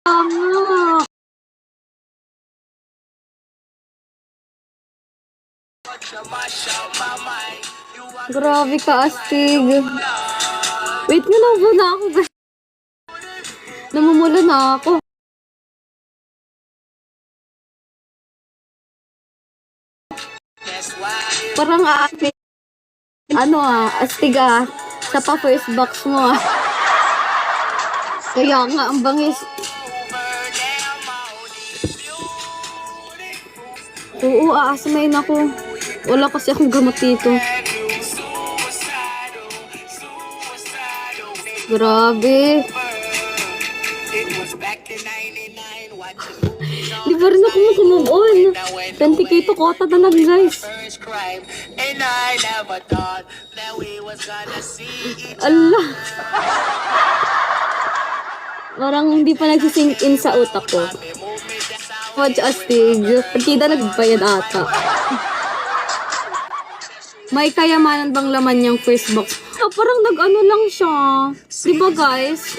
Tama. Grabe ka, astig. Wait nga lang muna ako, guys. Namumula na ako. Parang astig sa pa first box mo Kaya nga, ang bangis. Oo, aasmain ako. Wala kasi akong gamot dito. Grabe. Di ba rin ako makumove on? 20k to kota na lang, guys. Allah. Parang hindi pa nagsisink in sa utak ko. Watch astig. Partida nagbayad ata. May kayamanan bang laman niyang first box? Parang nag-ano lang siya. Diba guys?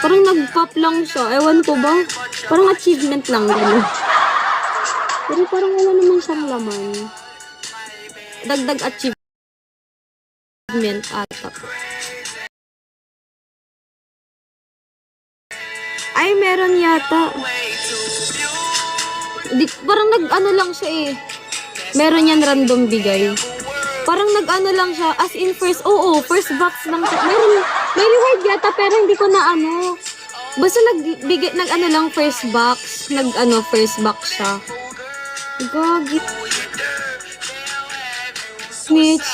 Parang nag-pop lang siya. Ewan ko ba? Parang achievement lang. Gano'n. Pero parang wala naman siyang laman. Dagdag achievement ata. Ay, meron yata. Parang nag-ano lang siya Meron yan random bigay. Parang nag-ano lang siya, as in first box lang siya. May reward yata, pero hindi ko na ano. Basta nag-ano lang first box. First box siya. Gagi. Snitch.